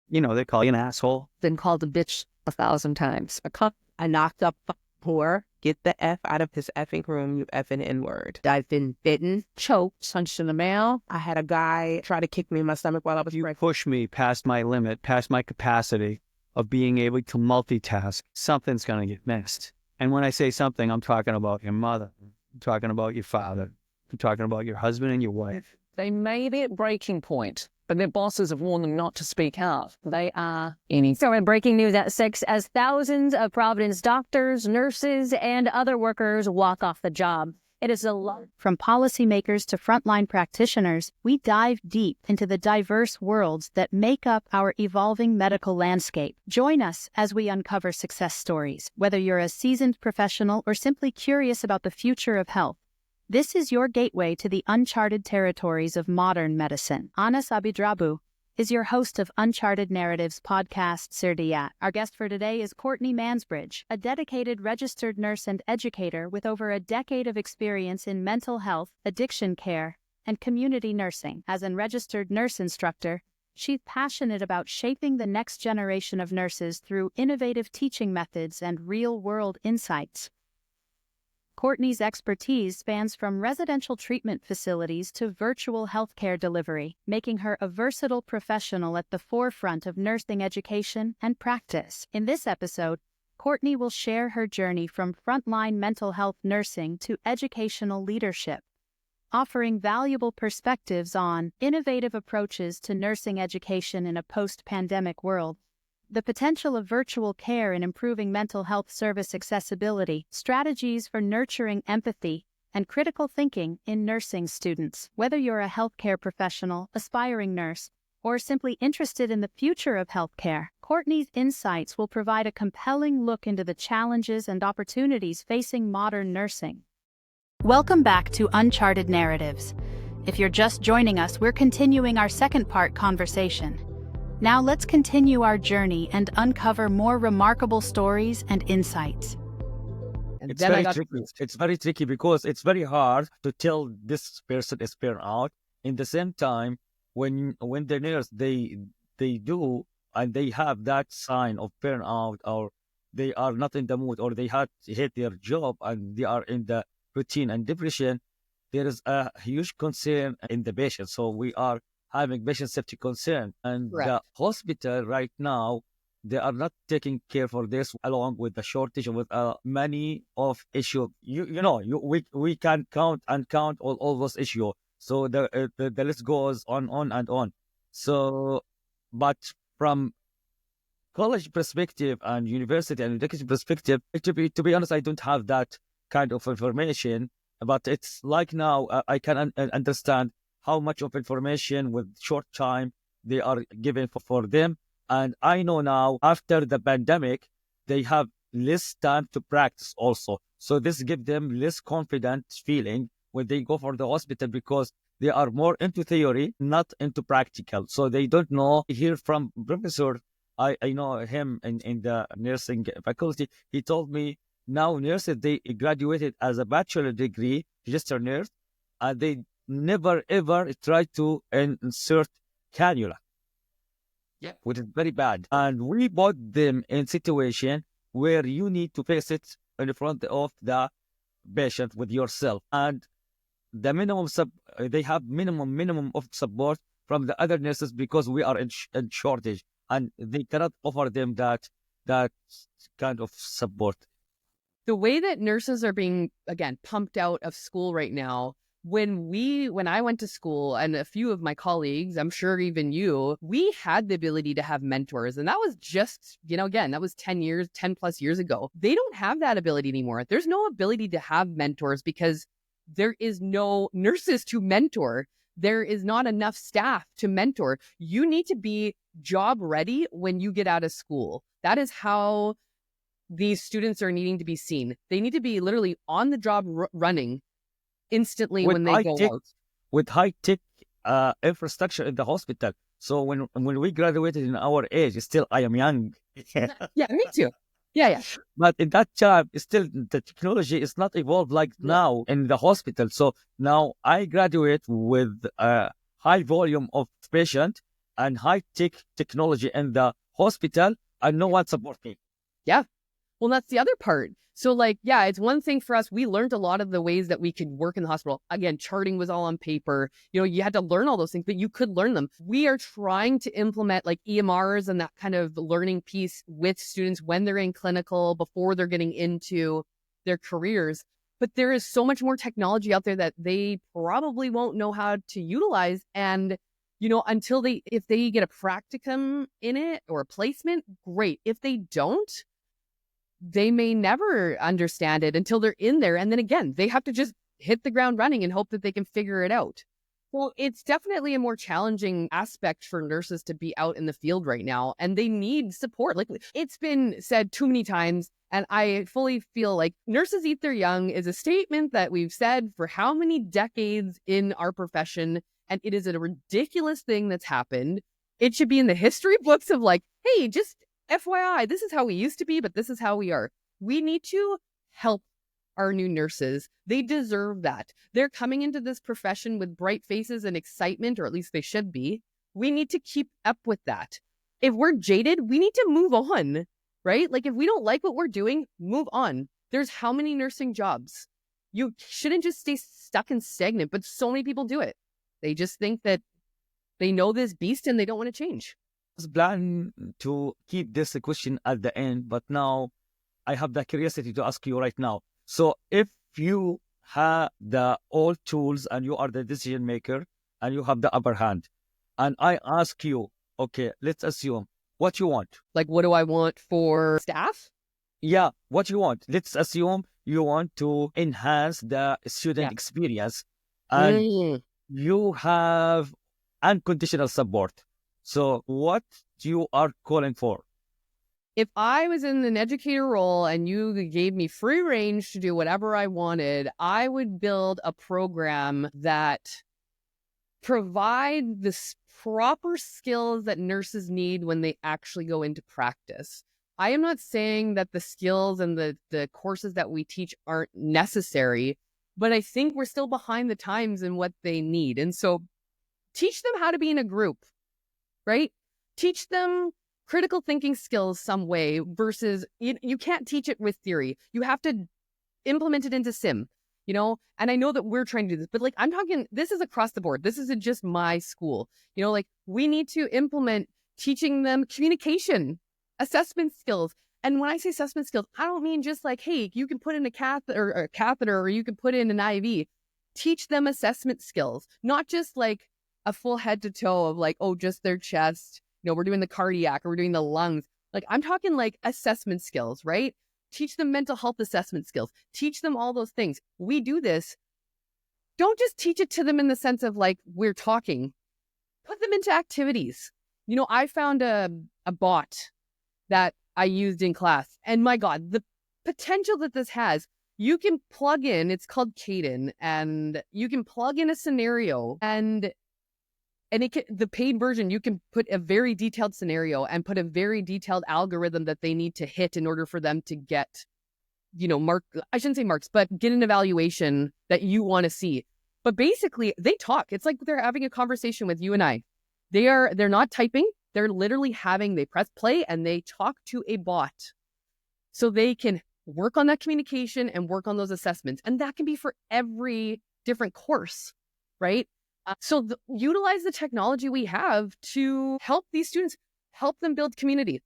They call you an asshole. Been called a bitch 1,000 times. I knocked up whore. Get the F out of his effing room, you effing N-word. I've been bitten, choked, punched in the mouth. I had a guy try to kick me in my stomach while I was pregnant. Push me past my limit, past my capacity of being able to multitask. Something's going to get missed. And when I say something, I'm talking about your mother. I'm talking about your father. I'm talking about your husband and your wife. They may be at breaking point, but their bosses have warned them not to speak out. They are anything. So in breaking news at 6, as thousands of Providence doctors, nurses, and other workers walk off the job. It is a lot. From policymakers to frontline practitioners, we dive deep into the diverse worlds that make up our evolving medical landscape. Join us as we uncover success stories, whether you're a seasoned professional or simply curious about the future of health. This is your gateway to the uncharted territories of modern medicine. Anas Abidrabu is your host of Uncharted Narratives podcast, Sirdiat. Our guest for today is Courtney Mansbridge, a dedicated registered nurse and educator with over a decade of experience in mental health, addiction care, and community nursing. As a registered nurse instructor, she's passionate about shaping the next generation of nurses through innovative teaching methods and real-world insights. Courtney's expertise spans from residential treatment facilities to virtual healthcare delivery, making her a versatile professional at the forefront of nursing education and practice. In this episode, Courtney will share her journey from frontline mental health nursing to educational leadership, offering valuable perspectives on innovative approaches to nursing education in a post-pandemic world, the potential of virtual care in improving mental health service accessibility, strategies for nurturing empathy, and critical thinking in nursing students. Whether you're a healthcare professional, aspiring nurse, or simply interested in the future of healthcare, Courtney's insights will provide a compelling look into the challenges and opportunities facing modern nursing. Welcome back to Uncharted Narratives. If you're just joining us, we're continuing our second-part conversation. Now let's continue our journey and uncover more remarkable stories and insights. And It's then I very got tricky. It's very tricky because it's very hard to tell this person is burnout. In the same time, when the nurse they do and they have that sign of burnout, or they are not in the mood, or they had hit their job and they are in the routine and depression, there is a huge concern in the patient. So we are having patient safety concern, and Correct. the hospital right now, they are not taking care for this, along with the shortage, with many of issue. We can count all those issues. So the list goes on and on. So, but from college perspective and university and education perspective, to be honest, I don't have that kind of information. But it's like now I can understand how much of information with short time they are given for them. And I know now, after the pandemic, they have less time to practice also. So this gives them less confident feeling when they go for the hospital, because they are more into theory, not into practical. So they don't know. Hear from professor, I know him in the nursing faculty. He told me now nurses, they graduated as a bachelor degree, registered nurse, and they never ever try to insert cannula, which is very bad. And we put them in situation where you need to face it in front of the patient with yourself, and the they have minimum of support from the other nurses, because we are in shortage, and they cannot offer them that kind of support. the way that nurses are being, again, pumped out of school right now. When I went to school, and a few of my colleagues, I'm sure even you, we had the ability to have mentors. And that was just, again, that was 10 plus years ago. They don't have that ability anymore. There's no ability to have mentors because there is no nurses to mentor. There is not enough staff to mentor. You need to be job ready when you get out of school. That is how these students are needing to be seen. They need to be literally on the job running instantly when they go out. With high-tech infrastructure in the hospital. So when we graduated in our age, still I am young. Yeah, me too. Yeah. But in that time, still the technology is not evolved like now in the hospital. So now I graduate with a high volume of patient, and high-tech technology in the hospital, and no one support me. Well, that's the other part. So like, yeah, it's one thing for us. We learned a lot of the ways that we could work in the hospital. Again, charting was all on paper. You had to learn all those things, but you could learn them. We are trying to implement like EMRs and that kind of learning piece with students when they're in clinical, before they're getting into their careers. But there is so much more technology out there that they probably won't know how to utilize. And, if they get a practicum in it or a placement, great. If they don't, they may never understand it until they're in there. And then again, they have to just hit the ground running and hope that they can figure it out. Well, it's definitely a more challenging aspect for nurses to be out in the field right now, and they need support. Like it's been said too many times, and I fully feel like nurses eat their young is a statement that we've said for how many decades in our profession, and it is a ridiculous thing that's happened. It should be in the history books of like, hey, just FYI, this is how we used to be, but this is how we are. We need to help our new nurses. They deserve that. They're coming into this profession with bright faces and excitement, or at least they should be. We need to keep up with that. If we're jaded, we need to move on, right? Like if we don't like what we're doing, move on. There's how many nursing jobs? You shouldn't just stay stuck and stagnant, but so many people do it. They just think that they know this beast and they don't want to change. Was planning to keep this question at the end, but now I have the curiosity to ask you right now. So if you have the all tools and you are the decision maker and you have the upper hand, and I ask you, okay, let's assume what you want. Like, what do I want for staff? Yeah, what you want. Let's assume you want to enhance the student experience and you have unconditional support. So what you are calling for? If I was in an educator role and you gave me free range to do whatever I wanted, I would build a program that provide the proper skills that nurses need when they actually go into practice. I am not saying that the skills and the courses that we teach aren't necessary, but I think we're still behind the times in what they need. And so teach them how to be in a group, right? Teach them critical thinking skills some way versus you can't teach it with theory. You have to implement it into sim, and I know that we're trying to do this, but like I'm talking, this is across the board. This isn't just my school, like we need to implement teaching them communication, assessment skills. And when I say assessment skills, I don't mean just like, hey, you can put in a catheter or you can put in an IV. Teach them assessment skills, not just like a full head to toe of like, oh, just their chest. We're doing the cardiac or we're doing the lungs. Like I'm talking like assessment skills, right? Teach them mental health assessment skills. Teach them all those things. We do this. Don't just teach it to them in the sense of like we're talking. Put them into activities. I found a bot that I used in class. And my God, the potential that this has, you can plug in, it's called Caden, and you can plug in a scenario and the paid version, you can put a very detailed scenario and put a very detailed algorithm that they need to hit in order for them to get, I shouldn't say marks, but get an evaluation that you want to see. But basically they talk. It's like they're having a conversation with you and I. They're not typing. They're literally they press play and they talk to a bot so they can work on that communication and work on those assessments. And that can be for every different course, right? So utilize the technology we have to help these students, help them build community.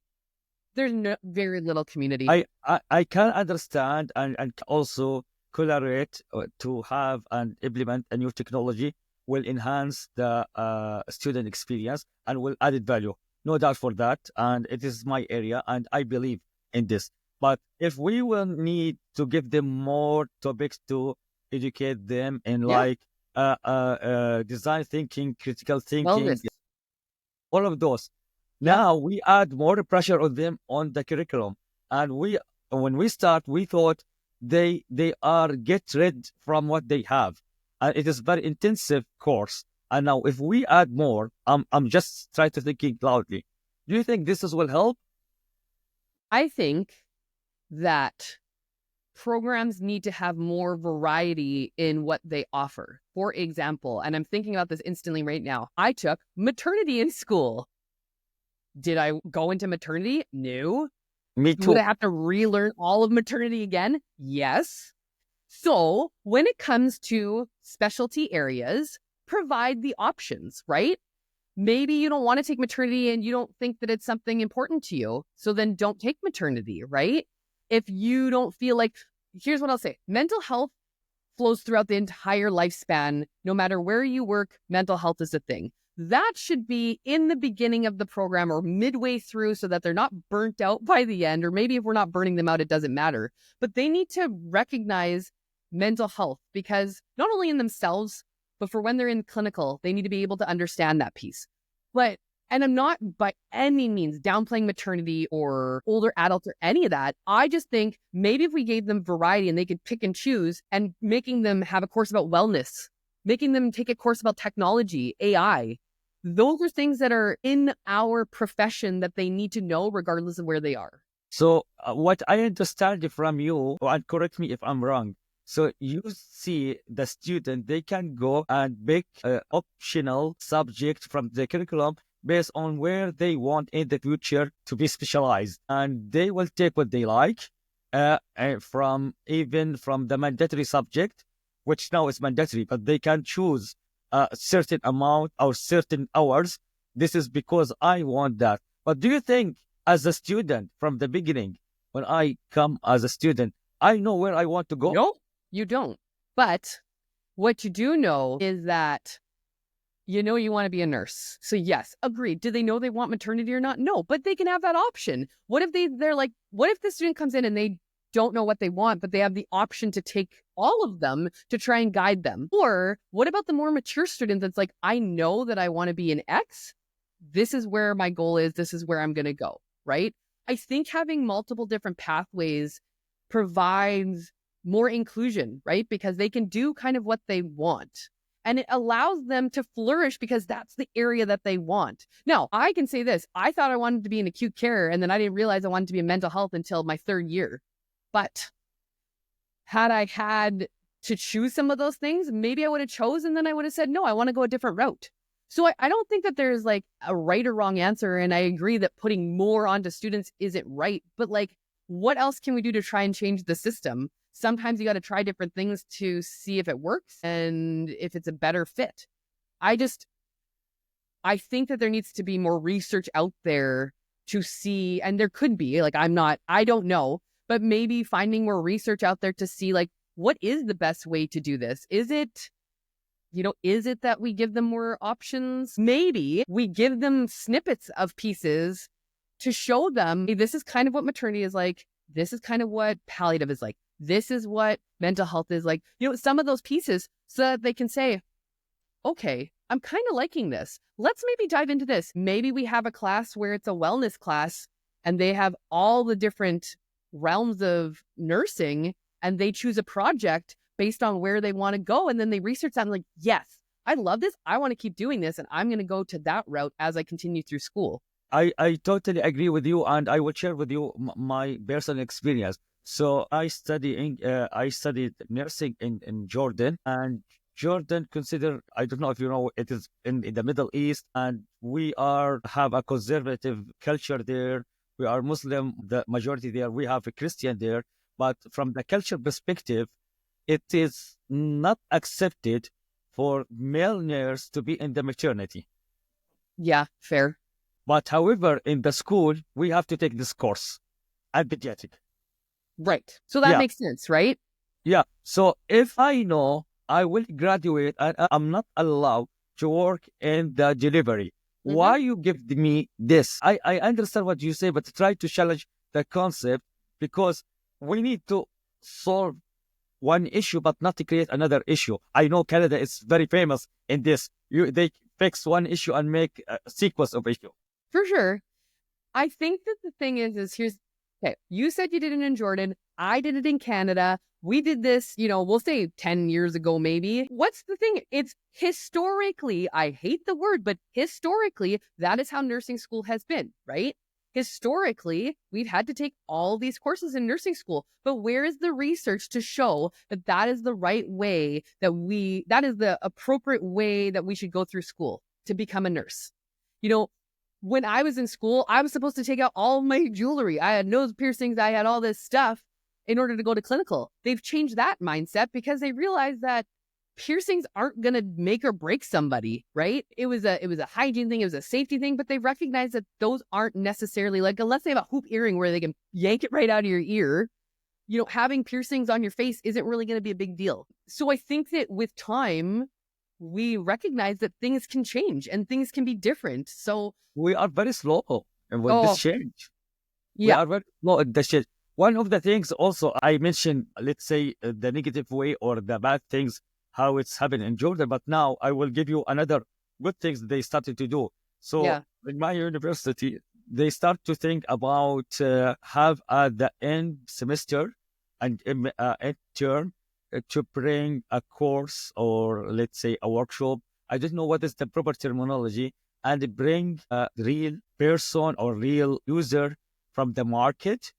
There's very little community. I can understand and also collaborate to have and implement a new technology will enhance the student experience and will added value. No doubt for that. And it is my area and I believe in this. But if we will need to give them more topics to educate them in design thinking, critical thinking, all of those. Now we add more pressure on them on the curriculum. And when we start, we thought they are get rid from what they have. And it is very intensive course. And now if we add more, I'm just trying to thinking loudly. Do you think this will help? I think that programs need to have more variety in what they offer. For example, and I'm thinking about this instantly right now, I took maternity in school. Did I go into maternity? No. Me too. Would I have to relearn all of maternity again? Yes. So when it comes to specialty areas, provide the options, right? Maybe you don't want to take maternity and you don't think that it's something important to you. So then don't take maternity, right? If you don't feel like, here's what I'll say. Mental health flows throughout the entire lifespan. No matter where you work, mental health is a thing. That should be in the beginning of the program or midway through so that they're not burnt out by the end. Or maybe if we're not burning them out, it doesn't matter. But they need to recognize mental health because not only in themselves, but for when they're in clinical, they need to be able to understand that piece. And I'm not by any means downplaying maternity or older adults or any of that. I just think maybe if we gave them variety and they could pick and choose and making them have a course about wellness, making them take a course about technology, AI, those are things that are in our profession that they need to know regardless of where they are. So what I understand from you, and correct me if I'm wrong, so you see the student, they can go and pick an optional subject from the curriculum based on where they want in the future to be specialized. And they will take what they like from the mandatory subject, which now is mandatory, but they can choose a certain amount or certain hours. This is because I want that. But do you think as a student from the beginning, when I come as a student, I know where I want to go? No, you don't. But what you do know is that you know you want to be a nurse. So yes, agreed. Do they know they want maternity or not? No, but they can have that option. What if they're like, what if the student comes in and they don't know what they want, but they have the option to take all of them to try and guide them? Or what about the more mature student that's like, I know that I want to be an X. This is where my goal is. This is where I'm going to go, right? I think having multiple different pathways provides more inclusion, right? Because they can do kind of what they want. And it allows them to flourish because that's the area that they want. Now, I can say this. I thought I wanted to be in acute care, and then I didn't realize I wanted to be in mental health until my third year. But had I had to choose some of those things, maybe I would have chosen, and then I would have said, no, I want to go a different route. So I don't think that there's like a right or wrong answer. And I agree that putting more onto students isn't right. But like, what else can we do to try and change the system? Sometimes you got to try different things to see if it works and if it's a better fit. I think that there needs to be more research out there to see, and there could be, like, I don't know, but maybe finding more research out there to see like, what is the best way to do this? Is it that we give them more options? Maybe we give them snippets of pieces to show them, hey, this is kind of what maternity is like. This is kind of what palliative is like. This is what mental health is like. Some of those pieces so that they can say, okay, I'm kind of liking this. Let's maybe dive into this. Maybe we have a class where it's a wellness class and they have all the different realms of nursing and they choose a project based on where they want to go. And then they research that and like, yes, I love this. I want to keep doing this. And I'm going to go to that route as I continue through school. I totally agree with you, and I will share with you my personal experience. So I studied nursing in Jordan, and Jordan I don't know if you know, it is in the Middle East, and we have a conservative culture there. We are Muslim, the majority there. We have a Christian there, but from the culture perspective, it is not accepted for male nurse to be in the maternity. Yeah, fair. But however, in the school, we have to take this course at pediatric. Right. So that makes sense, right? Yeah. So if I know I will graduate and I'm not allowed to work in the delivery, why you give me this? I understand what you say, but try to challenge the concept, because we need to solve one issue, but not to create another issue. I know Canada is very famous in this. They fix one issue and make a sequence of issues. For sure. I think that the thing is okay, you said you did it in Jordan. I did it in Canada. We did this, we'll say 10 years ago, maybe. What's the thing? It's historically, I hate the word, but historically, that is how nursing school has been, right? Historically, we've had to take all these courses in nursing school, but where is the research to show that that is the right way that is the appropriate way that we should go through school to become a nurse? When I was in school, I was supposed to take out all my jewelry. I had nose piercings. I had all this stuff in order to go to clinical. They've changed that mindset because they realized that piercings aren't going to make or break somebody, right? It was a hygiene thing. It was a safety thing, but they recognize that those aren't necessarily unless they have a hoop earring where they can yank it right out of your ear, having piercings on your face isn't really going to be a big deal. So I think that with time, we recognize that things can change and things can be different. So we are very slow with this change. Yeah. We are very slow at the change. One of the things also I mentioned, let's say the negative way or the bad things, how it's happened in Jordan, but now I will give you another good things they started to do. So in my university, they start to think about have at the end semester and end term to bring a course or let's say a workshop. I don't know what is the proper terminology, and bring a real person or real user from the market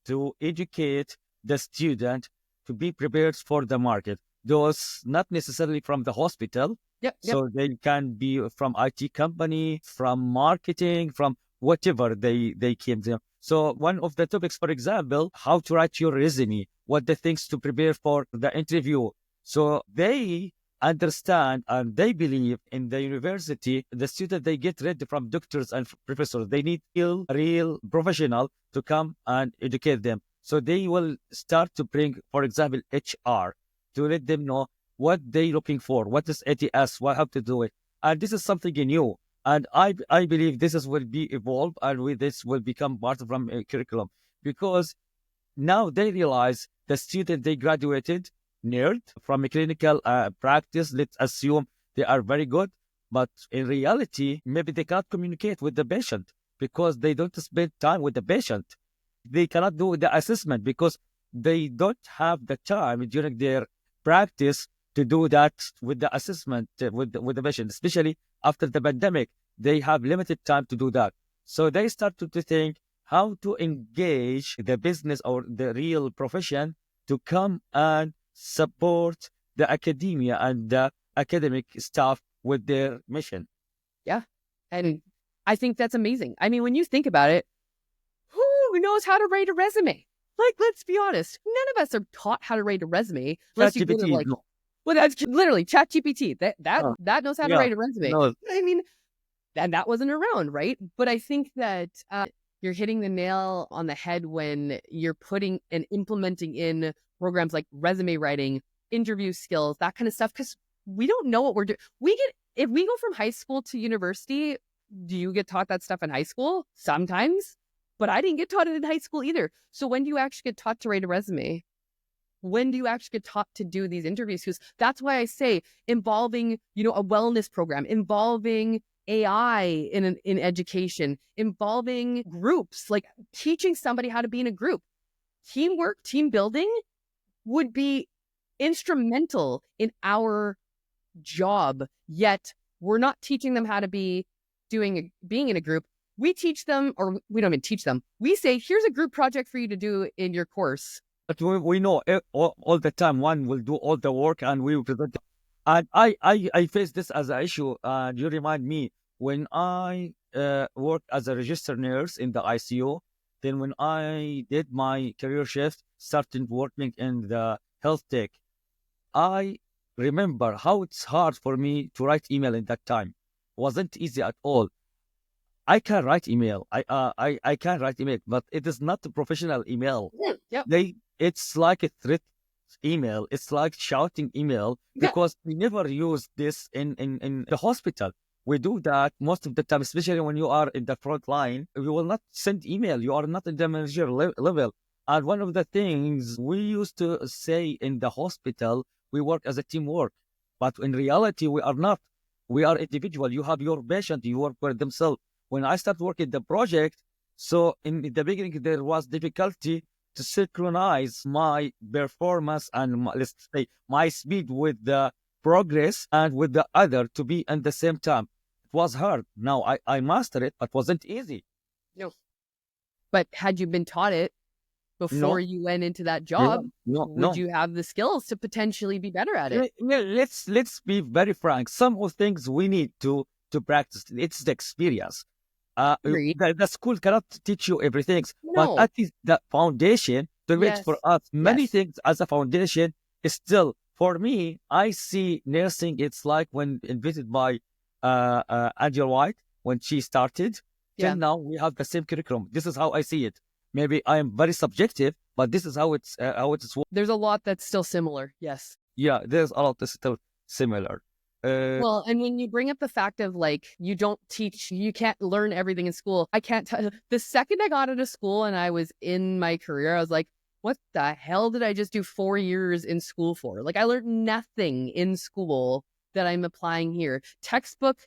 to educate the student to be prepared for the market. Those not necessarily from the hospital. So they can be from IT company, from marketing, from whatever they came there. So one of the topics, for example, how to write your resume, what the things to prepare for the interview. So they understand and they believe in the university, the student, they get ready from doctors and professors. They need real professional to come and educate them. So they will start to bring, for example, HR to let them know what they're looking for, what is ATS, how to do it. And this is something new. And I believe this will be evolved, and with this will become part of a curriculum, because now they realize the student they graduated nerd from a clinical practice. Let's assume they are very good, but in reality, maybe they cannot communicate with the patient because they don't spend time with the patient. They cannot do the assessment because they don't have the time during their practice to do that with the assessment with the patient, especially after the pandemic. They have limited time to do that. So they started to think how to engage the business or the real profession to come and support the academia and the academic staff with their mission. Yeah. And I think that's amazing. I mean, when you think about it, who knows how to write a resume? Let's be honest. None of us are taught how to write a resume. Unless you go to well, that's literally ChatGPT. That knows how to write a resume. No. I mean, and that wasn't around, right? But I think that you're hitting the nail on the head when you're putting and implementing in programs like resume writing, interview skills, that kind of stuff, because we don't know what we're doing. If we go from high school to university, do you get taught that stuff in high school? Sometimes, but I didn't get taught it in high school either. So when do you actually get taught to write a resume? When do you actually get taught to do these interviews? Because that's why I say involving, a wellness program, involving AI in education, involving groups, like teaching somebody how to be in a group. Teamwork, team building would be instrumental in our job, yet we're not teaching them how to be being in a group. We teach them, or we don't even teach them. We say, here's a group project for you to do in your course. But we know all the time one will do all the work and we will present it. And I face this as an issue. And you remind me, when I worked as a registered nurse in the ICU, then when I did my career shift, started working in the health tech, I remember how it's hard for me to write email in that time. It wasn't easy at all. I can write email. I can write email, but it is not a professional email. Yep. It's like a threat email. It's like shouting email, because we never use this in the hospital. We do that most of the time, especially when you are in the front line. We will not send email. You are not in the manager level. And one of the things we used to say in the hospital, we work as a teamwork. But in reality, we are not. We are individual. You have your patient. You work for themselves. When I started working the project, so in the beginning, there was difficulty to synchronize my performance and let's say my speed with the progress and with the other to be at the same time. It was hard. Now I mastered it, but wasn't easy. No. But had you been taught it before you went into that job, would you have the skills to potentially be better at it? Let's be very frank. Some of things we need to practice. It's the experience. Agreed. The school cannot teach you everything, but No. at least the foundation to reach Yes. for us many Yes. things as a foundation is still, for me, I see nursing, it's like when invented by Angela White when she started. Yeah. Till now we have the same curriculum. This is how I see it. Maybe I am very subjective, but this is how it's There's a lot that's still similar. Yes. yeah, there's a lot that's still similar. Well, and when you bring up the fact of like, you can't learn everything in school. I can't tell. The second I got out of school and I was in my career, I was like, what the hell did I just do 4 years in school for? Like, I learned nothing in school that I'm applying here. Textbook,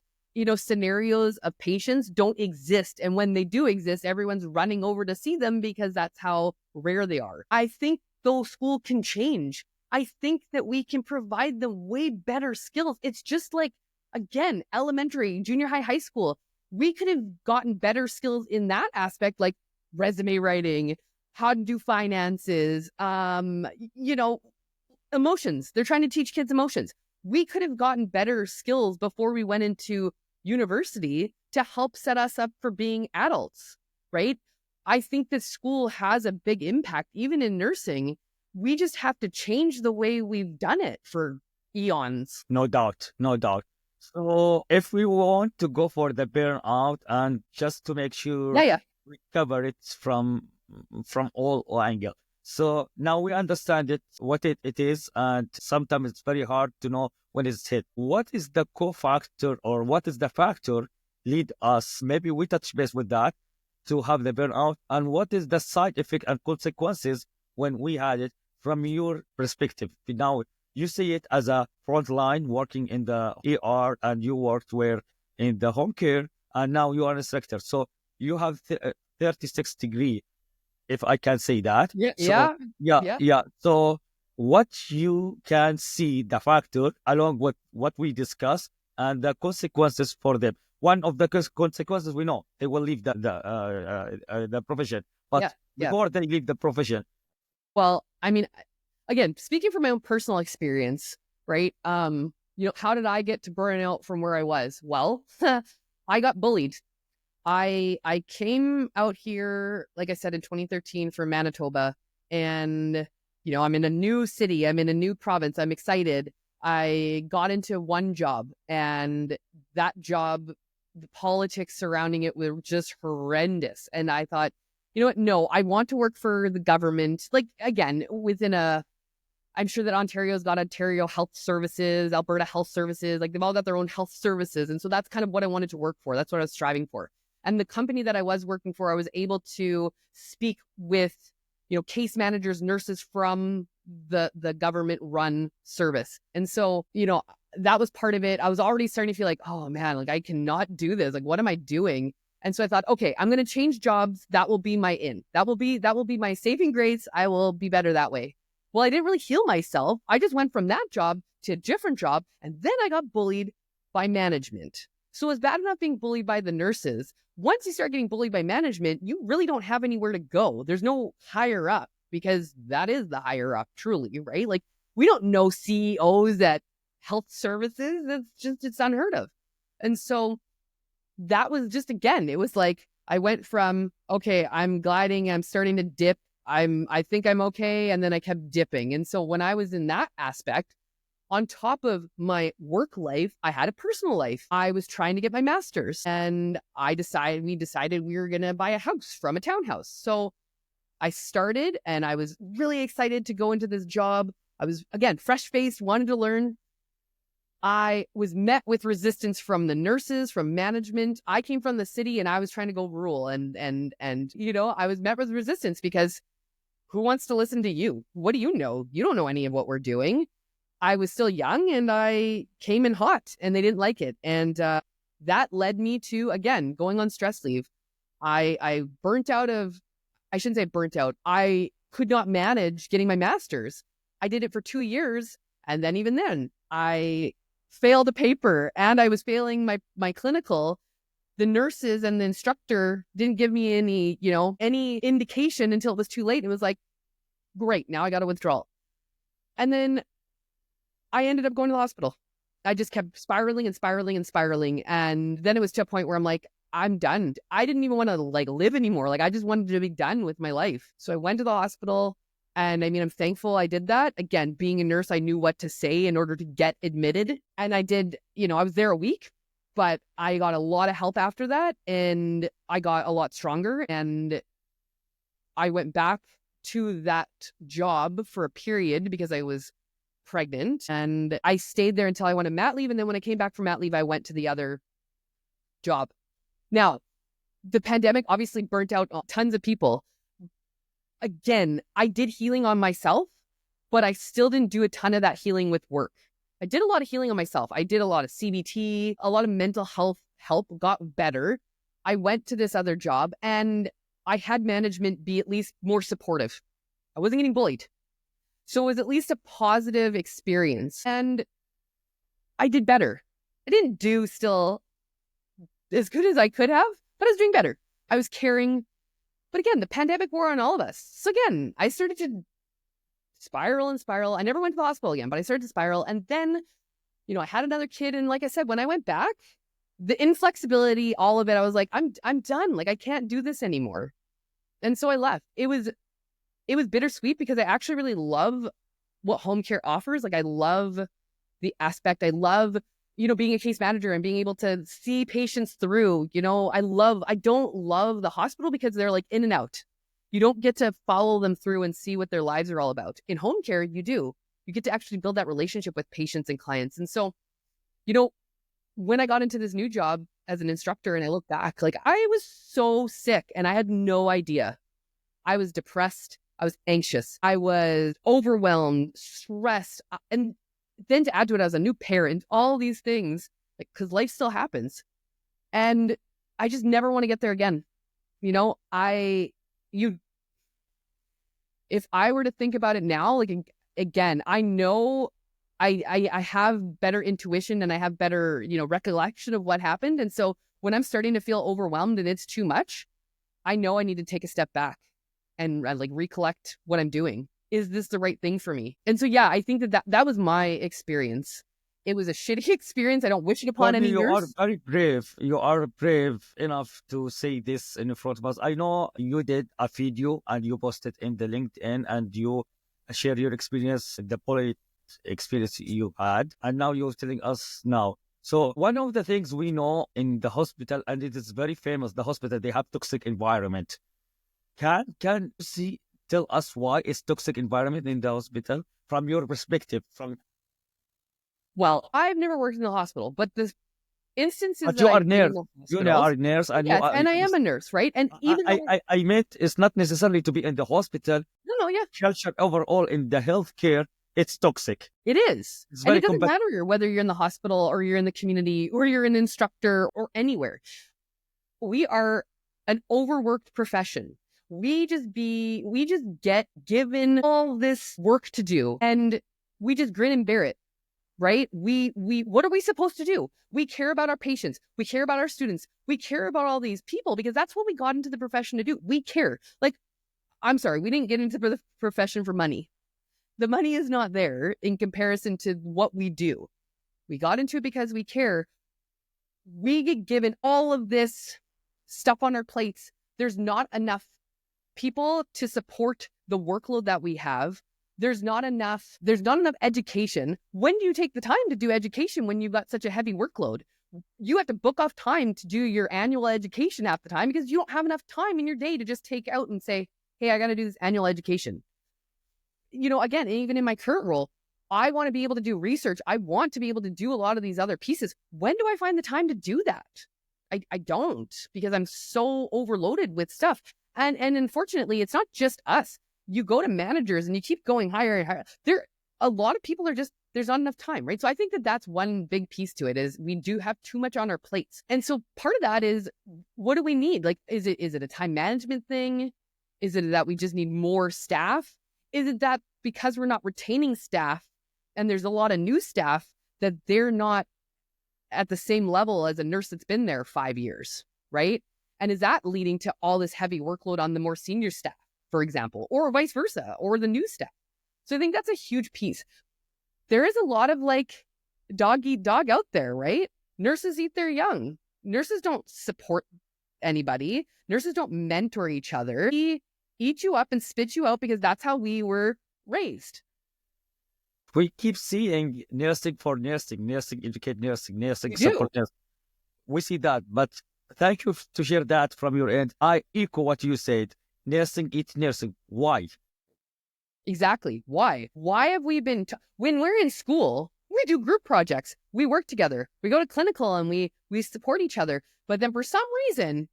scenarios of patients don't exist. And when they do exist, everyone's running over to see them because that's how rare they are. I think though school can change. I think that we can provide them way better skills. It's just like, again, elementary, junior high, high school. We could have gotten better skills in that aspect, like resume writing, how to do finances, emotions. They're trying to teach kids emotions. We could have gotten better skills before we went into university to help set us up for being adults, right? I think that school has a big impact, even in nursing. We just have to change the way we've done it for eons. No doubt. So if we want to go for the burnout and just to make sure we cover it from all angles. So now we understand what it is, and sometimes it's very hard to know when it's hit. What is the cofactor, or what is the factor lead us? Maybe we touch base with that to have the burnout, and what is the side effect and consequences when we had it from your perspective? Now you see it as a front line working in the ER, and you worked in the home care, and now you are an instructor. So you have 36 degree, if I can say that. Yeah. So what you can see the factor along with what we discussed and the consequences for them. One of the consequences, we know they will leave the profession, but before they leave the profession. Well, I mean, again, speaking from my own personal experience, right? How did I get to burnout from where I was? Well, I got bullied. I came out here, like I said, in 2013 from Manitoba, and I'm in a new city, I'm in a new province, I'm excited. I got into one job, and that job, the politics surrounding it were just horrendous. And I thought, you know what? No, I want to work for the government. Like, again, I'm sure that Ontario's got Ontario Health Services, Alberta Health Services, like they've all got their own health services. And so that's kind of what I wanted to work for. That's what I was striving for. And the company that I was working for, I was able to speak with, case managers, nurses from the government run service. And so, that was part of it. I was already starting to feel like, oh man, like I cannot do this. Like, what am I doing? And so I thought, okay, I'm going to change jobs. That will be my in. That will be my saving grace. I will be better that way. Well, I didn't really heal myself. I just went from that job to a different job. And then I got bullied by management. So it's bad enough being bullied by the nurses. Once you start getting bullied by management, you really don't have anywhere to go. There's no higher up, because that is the higher up, truly, right? Like, we don't know CEOs at health services. It's unheard of. And so that was just, again, it was like, I went from, okay, I'm gliding, I'm starting to dip. I think I'm okay. And then I kept dipping. And so when I was in that aspect, on top of my work life, I had a personal life. I was trying to get my master's, and we decided we were going to buy a house from a townhouse. So I started, and I was really excited to go into this job. I was, again, fresh-faced, wanted to learn. I was met with resistance from the nurses, from management. I came from the city, and I was trying to go rural, and I was met with resistance because who wants to listen to you? What do you know? You don't know any of what we're doing. I was still young, and I came in hot, and they didn't like it. And that led me to, again, going on stress leave. I burnt out of, I shouldn't say burnt out. I could not manage getting my master's. I did it for 2 years. And then even then, I failed a paper, and I was failing my clinical. the nurses and the instructor didn't give me any, any indication until it was too late. It was like, great, now I got a withdrawal. And then I ended up going to the hospital. I just kept spiraling and spiraling and spiraling. And then it was to a point where I'm like, I'm done. I didn't even want to live anymore. I just wanted to be done with my life. So I went to the hospital, and I'm thankful I did that. Again, being a nurse, I knew what to say in order to get admitted. And I did, I was there a week, but I got a lot of help after that, and I got a lot stronger, and I went back to that job for a period because I was pregnant, and I stayed there until I went on mat leave. And then when I came back from mat leave, I went to the other job. Now, the pandemic obviously burnt out tons of people. Again, I did healing on myself, but I still didn't do a ton of that healing with work. I did a lot of healing on myself. I did a lot of CBT, a lot of mental health help, got better. I went to this other job, and I had management be at least more supportive. I wasn't getting bullied. So it was at least a positive experience, and I did better. I didn't do still as good as I could have, but I was doing better. I was caring. But again, the pandemic wore on all of us. So again, I started to spiral and spiral. I never went to the hospital again, but I started to spiral. And then, I had another kid. And like I said, when I went back, the inflexibility, all of it, I was like, I'm done. I can't do this anymore. And so I left. It was bittersweet because I actually really love what home care offers. I love the aspect. I love, being a case manager and being able to see patients through. I don't love the hospital because they're in and out. You don't get to follow them through and see what their lives are all about. In home care, you do. You get to actually build that relationship with patients and clients. And so, when I got into this new job as an instructor and I look back, I was so sick and I had no idea. I was depressed. I was anxious. I was overwhelmed, stressed. And then to add to it, I was a new parent, all these things, because life still happens. And I just never want to get there again. If I were to think about it now, again, I know I have better intuition and I have better, recollection of what happened. And so when I'm starting to feel overwhelmed and it's too much, I know I need to take a step back and recollect what I'm doing. Is this the right thing for me? And so, yeah, I think that was my experience. It was a shitty experience. I don't wish it upon any nurse. You are very brave. You are brave enough to say this in front of us. I know you did a video and you posted in the LinkedIn and you share your experience, the poly experience you had, and now you're telling us now. So one of the things we know in the hospital, and it is very famous, the hospital, they have toxic environment. Can you tell us why it's toxic environment in the hospital from your perspective? Well, I've never worked in the hospital, but the instances but you are a nurse. You are a nurse, and yes, and I am a nurse, right? And even I meant it's not necessarily to be in the hospital. No, yeah. Culture overall in the healthcare, it's toxic. It is. And it doesn't matter whether you're in the hospital or you're in the community or you're an instructor or anywhere. We are an overworked profession. We just get given all this work to do and we just grin and bear it, right? We what are we supposed to do? We care about our patients. We care about our students. We care about all these people because that's what we got into the profession to do. We care. I'm sorry, we didn't get into the profession for money. The money is not there in comparison to what we do. We got into it because we care. We get given all of this stuff on our plates. There's not enough people to support the workload that we have. There's not enough education. When do you take the time to do education when you've got such a heavy workload? You have to book off time to do your annual education half the time because you don't have enough time in your day to just take out and say, hey, I got to do this annual education. Again, even in my current role, I want to be able to do research. I want to be able to do a lot of these other pieces. When do I find the time to do that? I don't, because I'm so overloaded with stuff. And unfortunately, it's not just us. You go to managers and you keep going higher and higher. A lot of people there's not enough time, right? So I think that's one big piece to it is we do have too much on our plates. And so part of that is, what do we need? Is it a time management thing? Is it that we just need more staff? Is it that because we're not retaining staff and there's a lot of new staff that they're not at the same level as a nurse that's been there 5 years, right? And is that leading to all this heavy workload on the more senior staff, for example, or vice versa, or the new staff? So I think that's a huge piece. There is a lot of like dog eat dog out there, right? Nurses eat their young. Nurses don't support anybody. Nurses don't mentor each other. We eat you up and spit you out because that's how we were raised. We keep seeing nursing for nursing, nursing educate nursing, nursing We do. support nursing. We see that, but thank you to share that from your end. I echo what you said. Nursing eats nursing. Why? Exactly. Why? Why have we been... when we're in school, we do group projects. We work together. We go to clinical and we support each other. But then for some reason,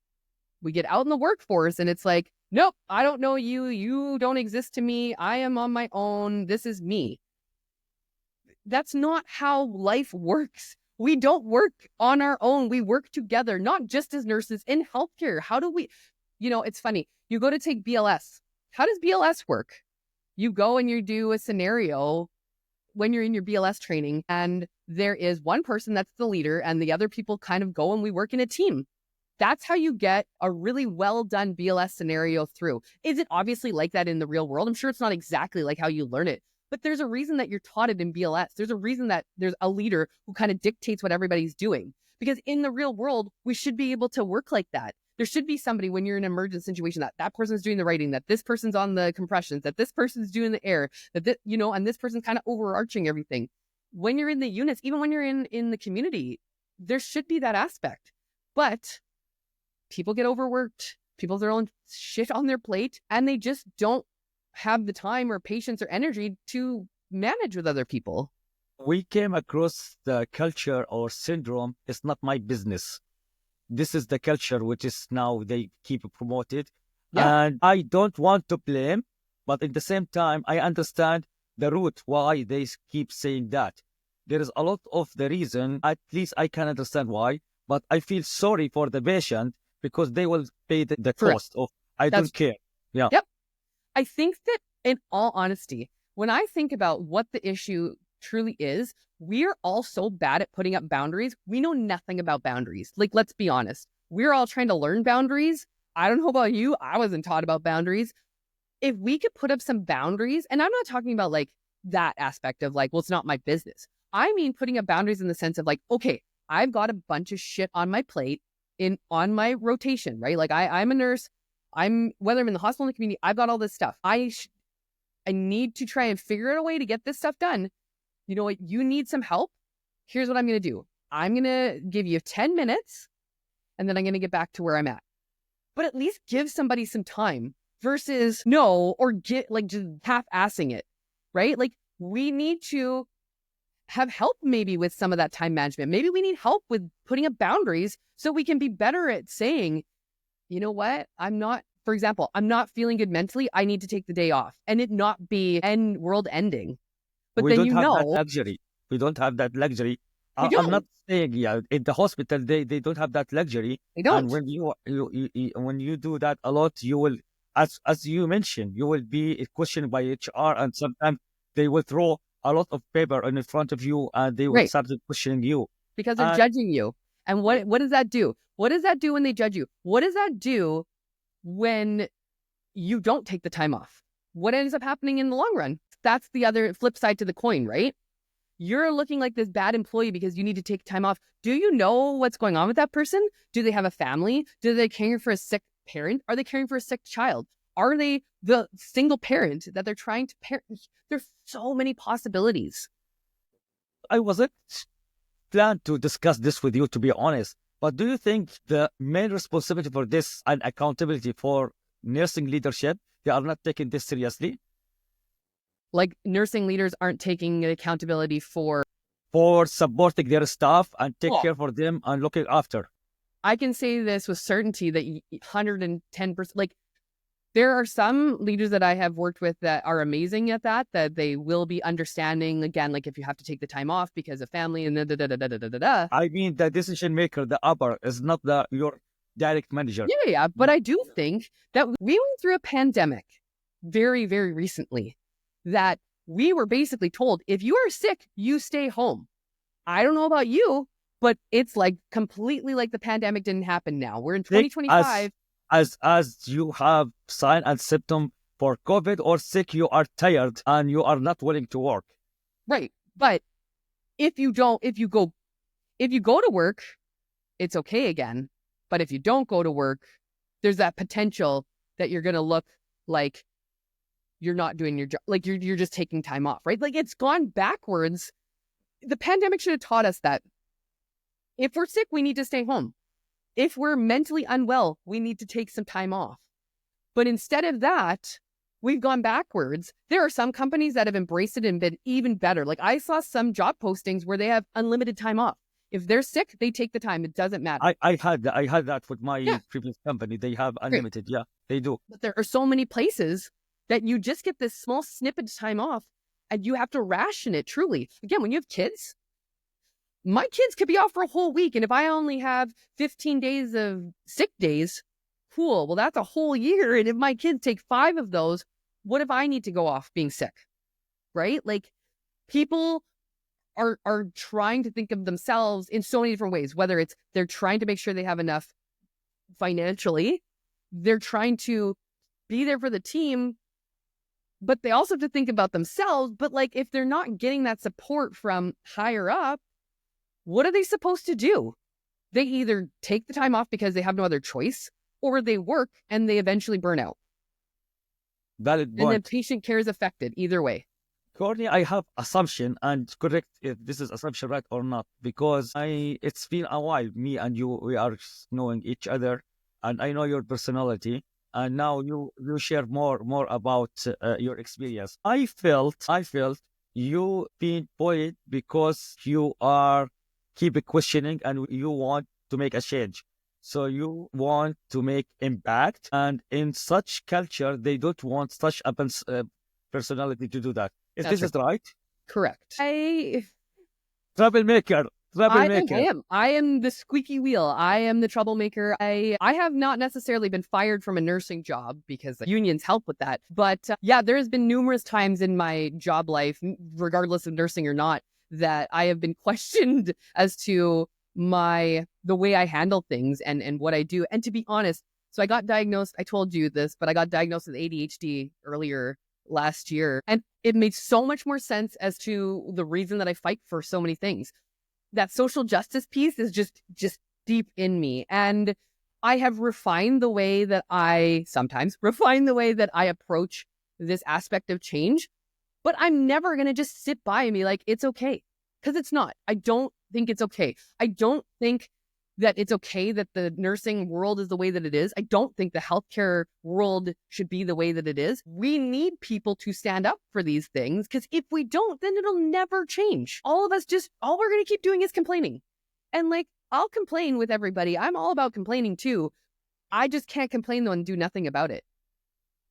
we get out in the workforce and it's like, nope, I don't know you. You don't exist to me. I am on my own. This is me. That's not how life works. We don't work on our own. We work together, not just as nurses in healthcare. How do we... it's funny. You go to take BLS. How does BLS work? You go and you do a scenario when you're in your BLS training, and there is one person that's the leader and the other people kind of go and we work in a team. That's how you get a really well done BLS scenario through. Is it obviously like that in the real world? I'm sure it's not exactly like how you learn it, but there's a reason that you're taught it in BLS. There's a reason that there's a leader who kind of dictates what everybody's doing, because in the real world, we should be able to work like that. There should be somebody when you're in an emergent situation that person's doing the writing, that this person's on the compressions, that this person's doing the air, that this, and this person's kind of overarching everything. When you're in the units, even when you're in the community, there should be that aspect. But people get overworked, people have their own shit on their plate, and they just don't have the time or patience or energy to manage with other people. We came across the culture or syndrome, it's not my business. This is the culture which is now they keep promoted. Yeah. And I don't want to blame, but at the same time, I understand the root why they keep saying that. There is a lot of the reason, at least I can understand why, but I feel sorry for the patient because they will pay the cost of, don't care. Yeah. Yep. I think that in all honesty, when I think about what the issue truly is, we're all so bad at putting up boundaries. We know nothing about boundaries. Like, let's be honest. We're all trying to learn boundaries. I don't know about you. I wasn't taught about boundaries. If we could put up some boundaries, and I'm not talking about like that aspect of like, well, it's not my business. I mean, putting up boundaries in the sense of like, okay, I've got a bunch of shit on my plate on my rotation, right? Like I'm a nurse. Whether I'm in the hospital or in the community, I've got all this stuff. I need to try and figure out a way to get this stuff done. You know what? You need some help. Here's what I'm going to do. I'm going to give you 10 minutes and then I'm going to get back to where I'm at. But at least give somebody some time versus no, or get like just half-assing it, right? Like we need to have help maybe with some of that time management. Maybe we need help with putting up boundaries so we can be better at saying, you know what? For example, I'm not feeling good mentally. I need to take the day off and it not be world ending. But we then don't have that luxury. We don't have that luxury. I'm not saying, in the hospital, they don't have that luxury. They don't. And when when you do that a lot, you will, as you mentioned, you will be questioned by HR, and sometimes they will throw a lot of paper in front of you and they will start questioning you. Because they're judging you. And what does that do? What does that do when they judge you? What does that do when you don't take the time off? What ends up happening in the long run? That's the other flip side to the coin, right? You're looking like this bad employee because you need to take time off. Do you know what's going on with that person? Do they have a family? Do they care for a sick parent? Are they caring for a sick child? Are they the single parent that they're trying to parent? There's so many possibilities. I wasn't planned to discuss this with you, to be honest. But do you think the main responsibility for this and accountability for nursing leadership, they are not taking this seriously? Like nursing leaders aren't taking accountability for supporting their staff and take care for them and looking after. I can say this with certainty that 110%, like there are some leaders that I have worked with that are amazing at that they will be understanding, again, like if you have to take the time off because of family and da. I mean, the decision maker, the upper, is not your direct manager. Yeah. But I do think that we went through a pandemic very, very recently that we were basically told, if you are sick, you stay home. I don't know about you, But it's like completely like the pandemic didn't happen now. We're in Sick 2025. as you have sign and symptom for COVID, or sick, you are tired and you are not willing to work. Right. But if you go to work, it's okay again. But if you don't go to work, there's that potential that you're going to look like you're not doing your job. Like you're just taking time off, right? Like it's gone backwards. The pandemic should have taught us that if we're sick, we need to stay home. If we're mentally unwell, we need to take some time off. But instead of that, we've gone backwards. There are some companies that have embraced it and been even better. Like I saw some job postings where they have unlimited time off. If they're sick, they take the time. It doesn't matter. I had that with my previous company. They have unlimited. Yeah, they do. But there are so many places that you just get this small snippet of time off and you have to ration it truly. Again, when you have kids, my kids could be off for a whole week. And if I only have 15 days of sick days, cool. Well, that's a whole year. And if my kids take 5 of those, what if I need to go off being sick? Right? Like people are trying to think of themselves in so many different ways, whether it's they're trying to make sure they have enough financially, they're trying to be there for the team, but they also have to think about themselves. But like, if they're not getting that support from higher up, what are they supposed to do? They either take the time off because they have no other choice, or they work and they eventually burn out. Valid point. And then patient care is affected either way. Courtney, I have assumption, and correct if this is assumption right or not, because it's been a while, me and you, we are knowing each other, and I know your personality, and now you share more about your experience. I felt you being bullied because you are keep questioning and you want to make a change. So you want to make impact, and in such culture, they don't want such a personality to do that. Is That's this right? Correct. Troublemaker. I am the squeaky wheel. I am the troublemaker. I have not necessarily been fired from a nursing job because the unions help with that. But yeah, there has been numerous times in my job life, regardless of nursing or not, that I have been questioned as to the way I handle things and what I do. And to be honest, so I got diagnosed, I told you this, but I got diagnosed with ADHD earlier last year. And it made so much more sense as to the reason that I fight for so many things. That social justice piece is just deep in me. And I have refined the way that I approach this aspect of change. But I'm never going to just sit by and be like, it's okay. Because it's not. I don't think it's okay. I don't think that it's okay that the nursing world is the way that it is. I don't think the healthcare world should be the way that it is. We need people to stand up for these things, because if we don't, then it'll never change. All of us all we're going to keep doing is complaining. And like, I'll complain with everybody. I'm all about complaining too. I just can't complain though and do nothing about it.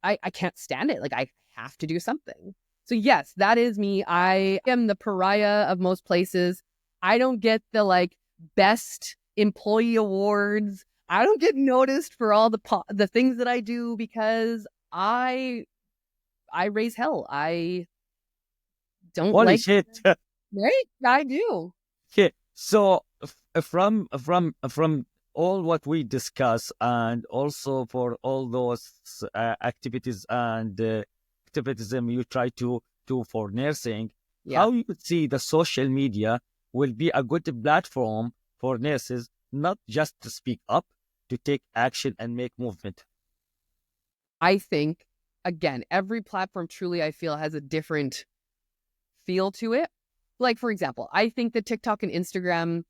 I can't stand it. Like, I have to do something. So yes, that is me. I am the pariah of most places. I don't get the like best employee awards. I don't get noticed for all the things that I do because I raise hell. I don't Holy like shit. right? I do. Okay. So from all what we discuss, and also for all those activities and activism you try to do for nursing, how you could see the social media will be a good platform for nurses, not just to speak up, to take action and make movement? I think, again, every platform truly, I feel, has a different feel to it. Like, for example, I think that TikTok and Instagram,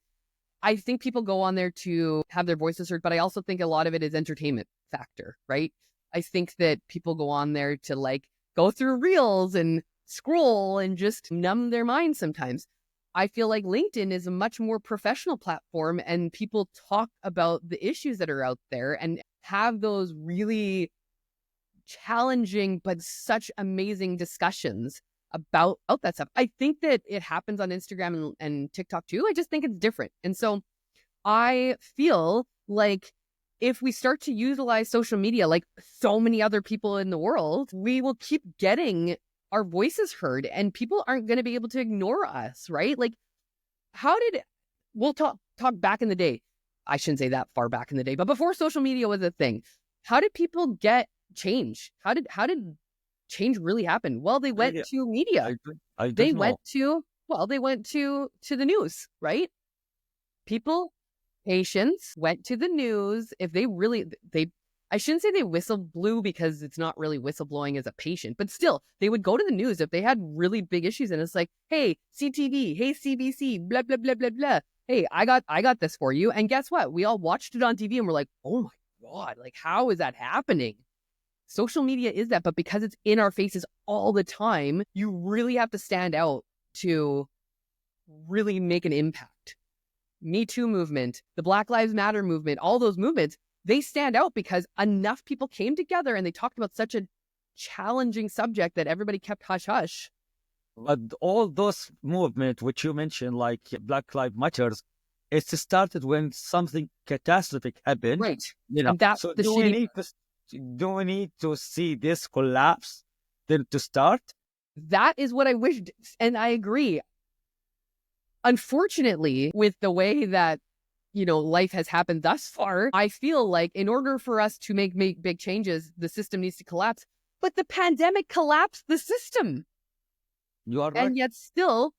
I think people go on there to have their voices heard, but I also think a lot of it is entertainment factor, right? I think that people go on there to like go through reels and scroll and just numb their mind sometimes. I feel like LinkedIn is a much more professional platform, and people talk about the issues that are out there and have those really challenging but such amazing discussions about that stuff. I think that it happens on Instagram and TikTok too. I just think it's different. And so I feel like if we start to utilize social media like so many other people in the world, we will keep getting our voices heard, and people aren't going to be able to ignore us, right? Like, we'll talk talk back in the day. I shouldn't say that far back in the day, but before social media was a thing, how did people get change? How did change really happen? Well, they went to media. They went to the news, right? People, patients went to the news. If they really, I shouldn't say they whistle blew because it's not really whistleblowing as a patient, but still, they would go to the news if they had really big issues. And it's like, hey, CTV, hey, CBC, blah, blah, blah, blah, blah. Hey, I got this for you. And guess what? We all watched it on TV and we're like, oh my God, like, how is that happening? Social media is that, but because it's in our faces all the time, you really have to stand out to really make an impact. Me Too movement, the Black Lives Matter movement, all those movements, they stand out because enough people came together and they talked about such a challenging subject that everybody kept hush hush. But all those movements which you mentioned, like Black Lives Matters, it started when something catastrophic happened. Right. You know, and that's so the do we need to see this collapse then to start? That is what I wished. And I agree. Unfortunately, with the way that, life has happened thus far, I feel like in order for us to make big changes, the system needs to collapse. But the pandemic collapsed the system. You are right. And yet still,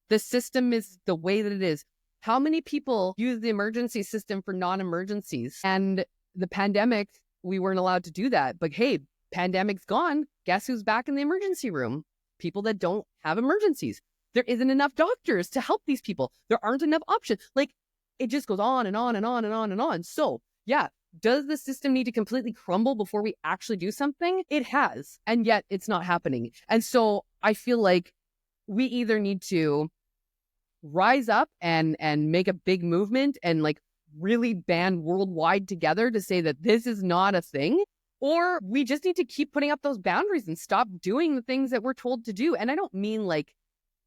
the system is the way that it is. How many people use the emergency system for non-emergencies? And the pandemic, we weren't allowed to do that. But hey, pandemic's gone. Guess who's back in the emergency room? People that don't have emergencies. There isn't enough doctors to help these people. There aren't enough options. Like, it just goes on and on and on and on and on. So yeah, does the system need to completely crumble before we actually do something? It has, and yet it's not happening. And so I feel like we either need to rise up and make a big movement and like really band worldwide together to say that this is not a thing, or we just need to keep putting up those boundaries and stop doing the things that we're told to do. And I don't mean like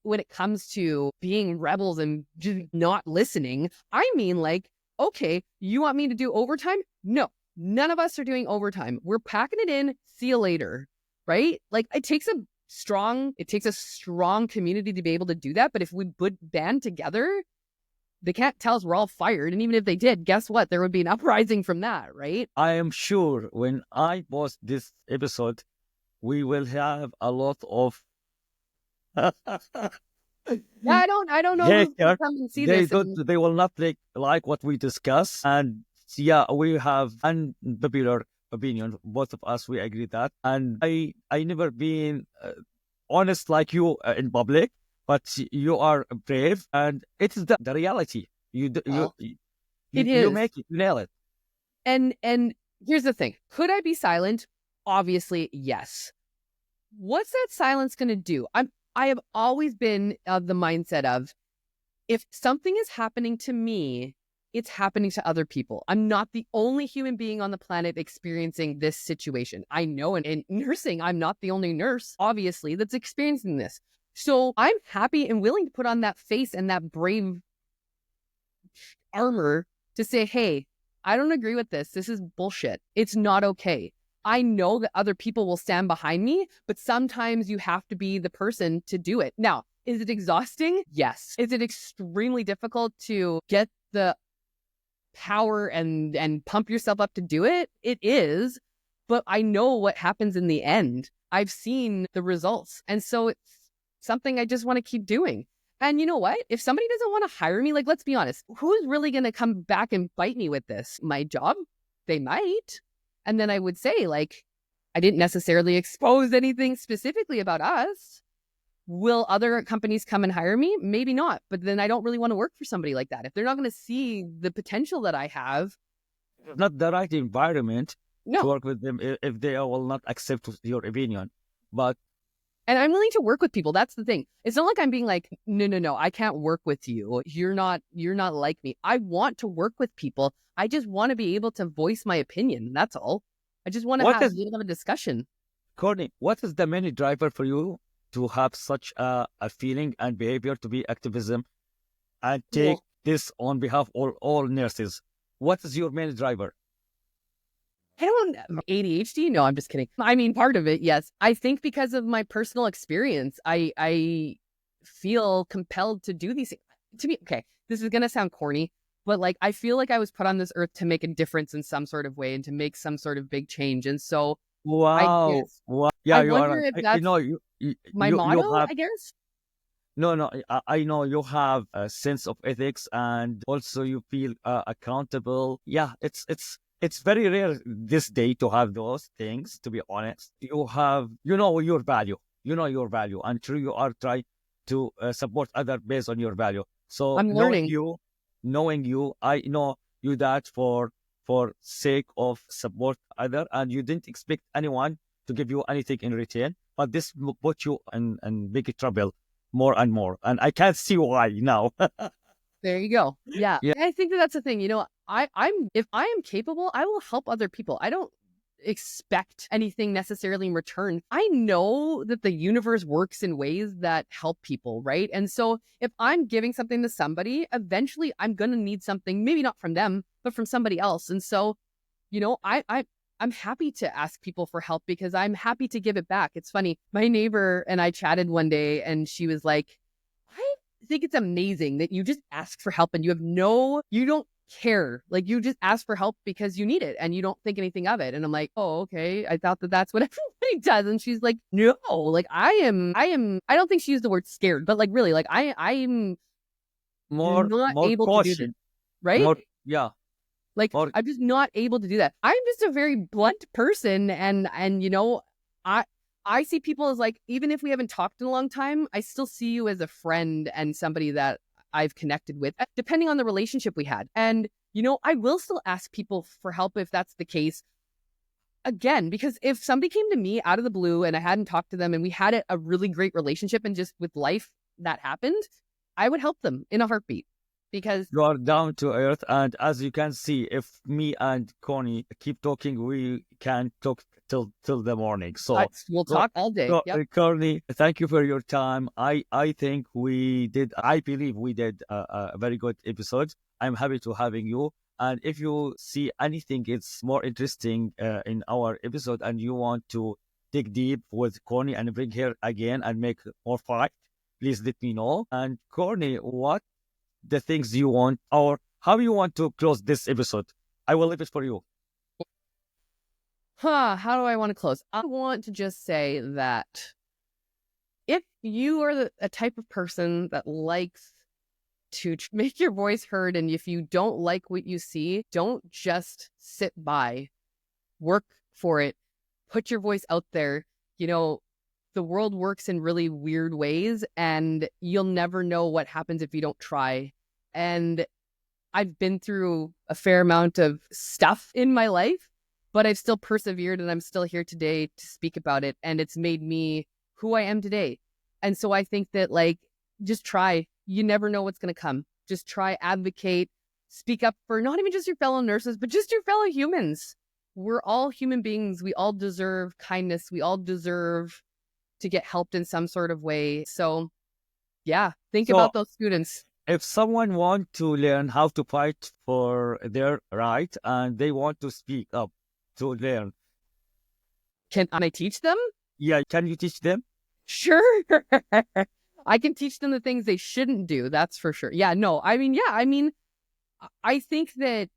when it comes to being rebels and just not listening, I mean like, okay, you want me to do overtime? No, none of us are doing overtime. We're packing it in. See you later, right? Like it takes a strong community to be able to do that. But if we would band together, they can't tell us we're all fired. And even if they did, guess what? There would be an uprising from that, right? I am sure when I post this episode, we will have a lot of Yeah, I don't know who's gonna come and see this. They will not like what we discuss. And yeah, we have unpopular opinion. Both of us, we agree that. And I never been honest like you in public, but you are brave, and it is the reality. It you is. make it, you nail it. And here's the thing: could I be silent? Obviously, yes. What's that silence going to do? I have always been of the mindset of, if something is happening to me, it's happening to other people. I'm not the only human being on the planet experiencing this situation. I know in nursing, I'm not the only nurse, obviously, that's experiencing this. So I'm happy and willing to put on that face and that brave armor to say, hey, I don't agree with this. This is bullshit. It's not okay. I know that other people will stand behind me, but sometimes you have to be the person to do it. Now, is it exhausting? Yes. Is it extremely difficult to get the power and pump yourself up to do it? It is, but I know what happens in the end. I've seen the results. And so it's something I just want to keep doing. And you know what? If somebody doesn't want to hire me, like, let's be honest, who's really going to come back and bite me with this? My job? They might. And then I would say, like, I didn't necessarily expose anything specifically about us. Will other companies come and hire me? Maybe not. But then I don't really want to work for somebody like that. If they're not going to see the potential that I have. Not the right environment No. to work with them if they will not accept your opinion. But and I'm willing to work with people. That's the thing. It's not like I'm being like, no, I can't work with you. You're not like me. I want to work with people. I just want to be able to voice my opinion. That's all. I just want to have a discussion. Courtney, what is the main driver for you to have such a feeling and behavior to be activism and take this on behalf of all nurses? What is your main driver? I don't ADHD. No, I'm just kidding. I mean, part of it, yes. I think because of my personal experience, I feel compelled to do these things. To me, okay, this is going to sound corny. but like I feel like I was put on this earth to make a difference in some sort of way and to make some sort of big change. And so I Wow. guess Wow. Yeah, I you are wonder right. if I that's know you my you motto, have I guess. no, I know you have a sense of ethics, and also you feel accountable. Yeah, it's very rare this day to have those things. To be honest, you know your value. You know your value, and true, you are trying to support other based on your value. So I'm learning. knowing you, I know you that for sake of support other, and you didn't expect anyone to give you anything in return. But this will put you in big trouble more and more. And I can't see why now. There you go. Yeah. Yeah. I think that that's the thing. You know, I'm if I am capable, I will help other people. I don't expect anything necessarily in return. I know that the universe works in ways that help people, right? And so if I'm giving something to somebody, eventually I'm going to need something, maybe not from them, but from somebody else. And so, you know, I'm happy to ask people for help because I'm happy to give it back. It's funny. My neighbor and I chatted one day and she was like, I think it's amazing that you just ask for help and you don't care. Like you just ask for help because you need it and you don't think anything of it. And I'm like, oh, okay. I thought that that's what everybody does. And she's like, no, like I don't think she used the word scared, but like really, like I'm not More able to do this, caution. right? More yeah. Like More I'm just not able to do that. I'm just a very blunt person and you know, I see people as like, even if we haven't talked in a long time, I still see you as a friend and somebody that I've connected with, depending on the relationship we had. And, you know, I will still ask people for help if that's the case. Again, because if somebody came to me out of the blue and I hadn't talked to them and we had a really great relationship and just with life that happened, I would help them in a heartbeat. Because you are down to earth, and as you can see, if me and Connie keep talking, we can talk till the morning. So we'll talk all day. Yep. Connie, thank you for your time. I think I believe we did a very good episode. I'm happy to having you. And if you see anything it's more interesting in our episode and you want to dig deep with Connie and bring her again and make more fight, please let me know. And Connie, what the things you want or how you want to close this episode? I will leave it for you. How do I want to close? I want to just say that if you are a type of person that likes to make your voice heard, and if you don't like what you see, don't just sit by. Work for it. Put your voice out there. You know, the world works in really weird ways, and you'll never know what happens if you don't try. And I've been through a fair amount of stuff in my life, but I've still persevered and I'm still here today to speak about it. And it's made me who I am today. And so I think that like, just try. You never know what's going to come. Just try, advocate, speak up for not even just your fellow nurses, but just your fellow humans. We're all human beings. We all deserve kindness. We all deserve to get helped in some sort of way. So yeah, think about those students. If someone want to learn how to fight for their right and they want to speak up to learn, can I teach them? Yeah, can you teach them? Sure. I can teach them the things they shouldn't do. That's for sure. Yeah, no, I mean, I think that,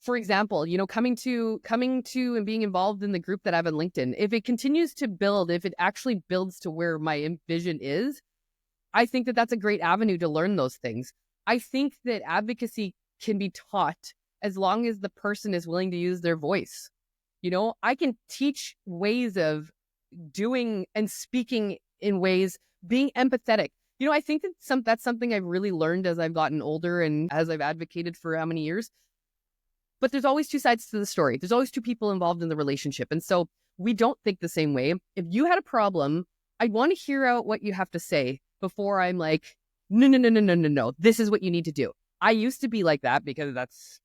for example, you know, coming to and being involved in the group that I have on LinkedIn, if it continues to build, if it actually builds to where my vision is, I think that that's a great avenue to learn those things. I think that advocacy can be taught as long as the person is willing to use their voice. You know, I can teach ways of doing and speaking in ways, being empathetic. You know, I think that that's something I've really learned as I've gotten older and as I've advocated for how many years. But there's always two sides to the story. There's always two people involved in the relationship. And so we don't think the same way. If you had a problem, I want to hear out what you have to say before I'm like, no. This is what you need to do. I used to be like that because that's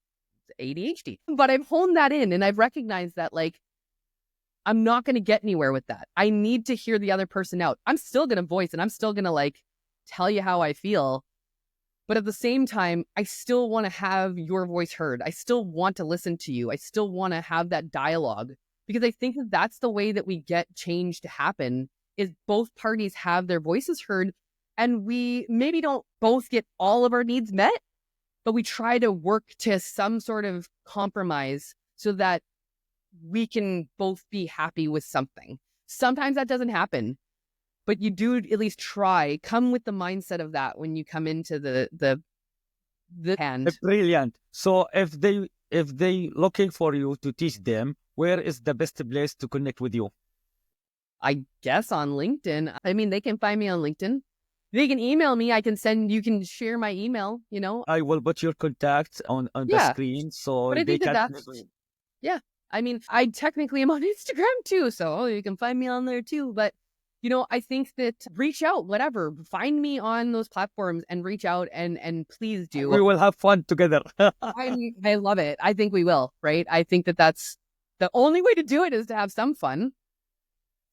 ADHD. But I've honed that in and I've recognized that like, I'm not going to get anywhere with that. I need to hear the other person out. I'm still going to voice and I'm still going to like tell you how I feel. But at the same time, I still want to have your voice heard. I still want to listen to you. I still want to have that dialogue because I think that that's the way that we get change to happen is both parties have their voices heard and we maybe don't both get all of our needs met, but we try to work to some sort of compromise so that we can both be happy with something. Sometimes that doesn't happen, but you do at least try. Come with the mindset of that when you come into the hand. Brilliant. So if they looking for you to teach them, where is the best place to connect with you? I guess on LinkedIn. I mean, they can find me on LinkedIn. They can email me. You can share my email, I will put your contact on the Yeah. screen so But I they think can. that's, I mean, I technically am on Instagram too, so you can find me on there too. But, I think that reach out, whatever. Find me on those platforms and reach out and please do. We will have fun together. I love it. I think we will, right? I think that that's the only way to do it is to have some fun.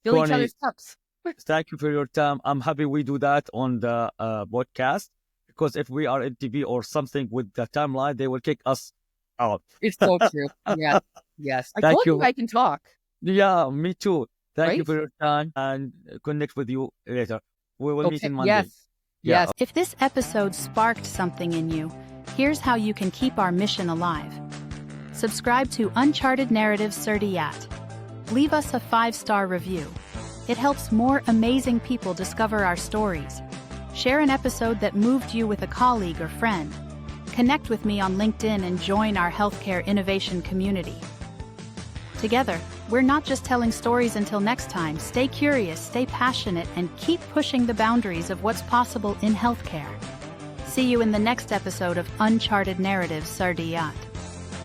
Fill each Courtney, other's cups. Thank you for your time. I'm happy we do that on the podcast, because if we are in TV or something with the timeline, they will kick us out. It's so true. Yeah. Yes. I Thank told you you. I can talk. Yeah, me too. Thank you Right? for your time, and connect with you later. We will meet Okay. in Monday. Yes. Yeah. Yes. If this episode sparked something in you, here's how you can keep our mission alive. Subscribe to Uncharted Narratives Surdiyat. Leave us a 5-star review. It helps more amazing people discover our stories. Share an episode that moved you with a colleague or friend. Connect with me on LinkedIn and join our healthcare innovation community. Together, we're not just telling stories. Until next time, stay curious, stay passionate, and keep pushing the boundaries of what's possible in healthcare. See you in the next episode of Uncharted Narratives Surdiyat.